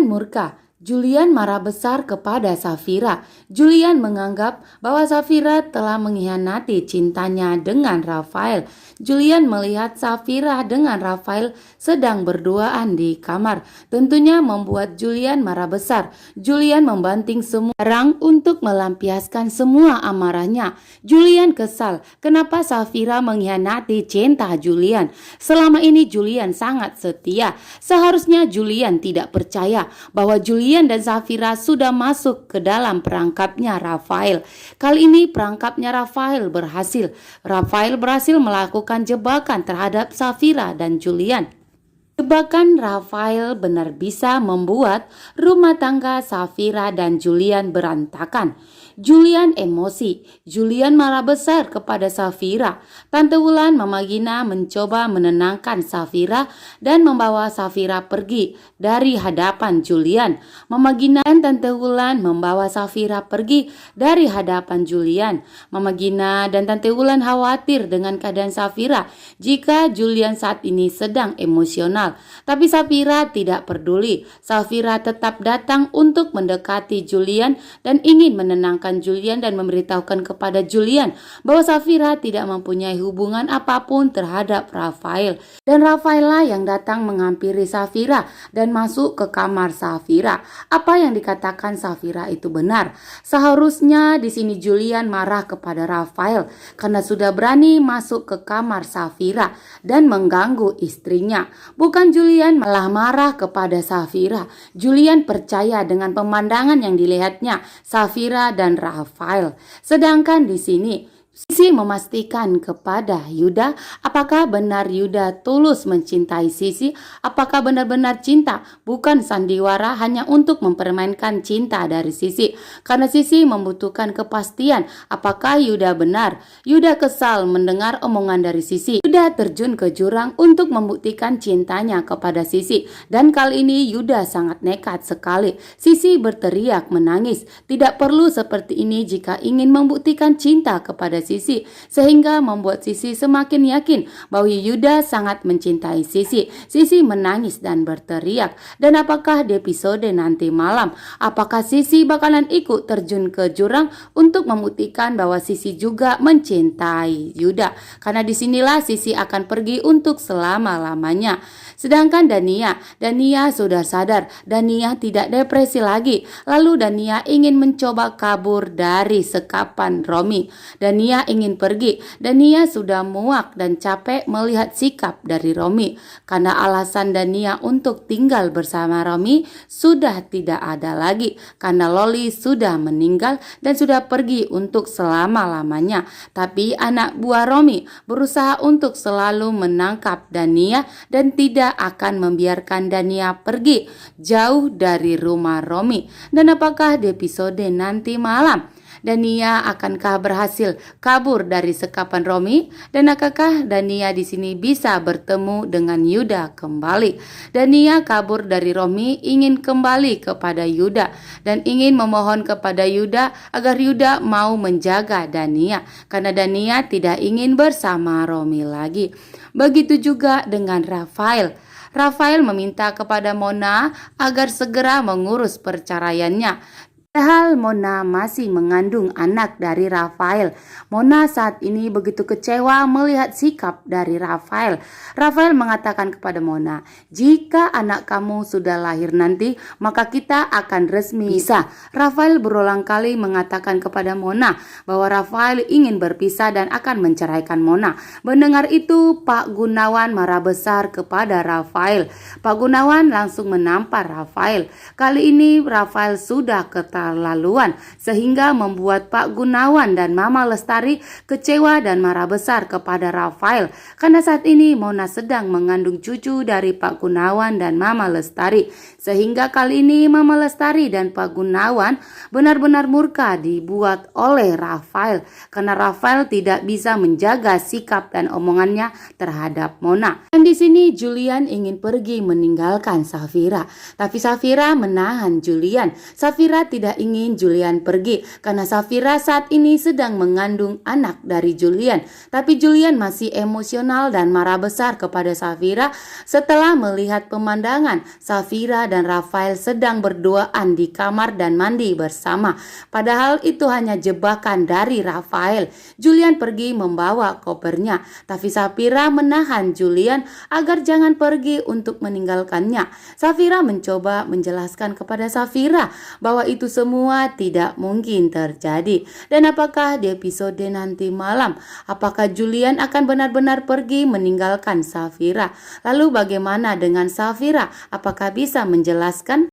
Julian murka. Julian marah besar kepada Safira. Julian menganggap bahwa Safira telah mengkhianati cintanya dengan Rafael. Julian melihat Safira dengan Rafael sedang berduaan di kamar. Tentunya membuat Julian marah besar. Julian membanting semua orang untuk melampiaskan semua amarahnya. Julian kesal kenapa Safira mengkhianati cinta Julian. Selama ini Julian sangat setia. Seharusnya Julian tidak percaya bahwa Julian dan Safira sudah masuk ke dalam perangkapnya Rafael. Kali ini perangkapnya Rafael berhasil. Rafael berhasil melakukan jebakan terhadap Safira dan Julian. Jebakan Rafael benar bisa membuat rumah tangga Safira dan Julian berantakan. Julian emosi. Julian marah besar kepada Safira. Tante Wulan Mama Gina mencoba menenangkan Safira dan membawa Safira pergi dari hadapan Julian. Mama Gina dan Tante Wulan membawa Safira pergi dari hadapan Julian. Mama Gina dan Tante Wulan khawatir dengan keadaan Safira jika Julian saat ini sedang emosional. Tapi Safira tidak peduli. Safira tetap datang untuk mendekati Julian dan ingin menenangkan Julian dan memberitahukan kepada Julian bahwa Safira tidak mempunyai hubungan apapun terhadap Rafael. Dan Rafael lah yang datang menghampiri Safira dan masuk ke kamar Safira. Apa yang dikatakan Safira itu benar. Seharusnya di sini Julian marah kepada Rafael karena sudah berani masuk ke kamar Safira dan mengganggu istrinya. Bukan Julian malah marah kepada Safira. Julian percaya dengan pemandangan yang dilihatnya Safira dan Rafael. Sedangkan di sini Sisi memastikan kepada Yuda apakah benar Yuda tulus mencintai Sisi, apakah benar-benar cinta, bukan sandiwara hanya untuk mempermainkan cinta dari Sisi. Karena Sisi membutuhkan kepastian apakah Yuda benar. Yuda kesal mendengar omongan dari Sisi. Yuda terjun ke jurang untuk membuktikan cintanya kepada Sisi. Dan kali ini Yuda sangat nekat sekali. Sisi berteriak menangis. Tidak perlu seperti ini jika ingin membuktikan cinta kepada Sisi, sehingga membuat Sisi semakin yakin bahwa Yuda sangat mencintai Sisi. Sisi menangis dan berteriak. Dan apakah di episode nanti malam, apakah Sisi bakalan ikut terjun ke jurang untuk membuktikan bahwa Sisi juga mencintai Yuda? Karena disinilah Sisi akan pergi untuk selama-lamanya. Sedangkan Dania sudah sadar. Dania tidak depresi lagi. Lalu Dania ingin mencoba kabur dari sekapan Romi. Dania ingin pergi. Dania sudah muak dan capek melihat sikap dari Romi. Karena alasan Dania untuk tinggal bersama Romi sudah tidak ada lagi. Karena Loli sudah meninggal dan sudah pergi untuk selama-lamanya. Tapi anak buah Romi berusaha untuk selalu menangkap Dania dan tidak akan membiarkan Dania pergi jauh dari rumah Romi. Dan apakah di episode nanti malam Dania akankah berhasil kabur dari sekapan Romi? Dan apakah Dania di sini bisa bertemu dengan Yuda kembali? Dania kabur dari Romi ingin kembali kepada Yuda dan ingin memohon kepada Yuda agar Yuda mau menjaga Dania karena Dania tidak ingin bersama Romi lagi. Begitu juga dengan Rafael. Rafael meminta kepada Mona agar segera mengurus perceraiannya. Padahal Mona masih mengandung anak dari Rafael. Mona saat ini begitu kecewa melihat sikap dari Rafael. Rafael mengatakan kepada Mona, jika anak kamu sudah lahir nanti, maka kita akan resmi pisah. Rafael berulang kali mengatakan kepada Mona bahwa Rafael ingin berpisah dan akan menceraikan Mona. Mendengar itu, Pak Gunawan marah besar kepada Rafael. Pak Gunawan langsung menampar Rafael. Kali ini Rafael sudah keterlaluan sehingga membuat Pak Gunawan dan Mama Lestari kecewa dan marah besar kepada Rafael karena saat ini Mona sedang mengandung cucu dari Pak Gunawan dan Mama Lestari, sehingga kali ini Mama Lestari dan Pak Gunawan benar-benar murka dibuat oleh Rafael karena Rafael tidak bisa menjaga sikap dan omongannya terhadap Mona. Dan di sini Julian ingin pergi meninggalkan Safira, tapi Safira menahan Julian. Safira tidak tidak ingin Julian pergi karena Safira saat ini sedang mengandung anak dari Julian. Tapi Julian masih emosional dan marah besar kepada Safira setelah melihat pemandangan Safira dan Rafael sedang berduaan di kamar dan mandi bersama. Padahal itu hanya jebakan dari Rafael. Julian pergi membawa kopernya, tapi Safira menahan Julian agar jangan pergi untuk meninggalkannya. Safira mencoba menjelaskan kepada Safira bahwa itu semua tidak mungkin terjadi. Dan apakah di episode nanti malam, apakah Julian akan benar-benar pergi meninggalkan Safira? Lalu bagaimana dengan Safira? Apakah bisa menjelaskan?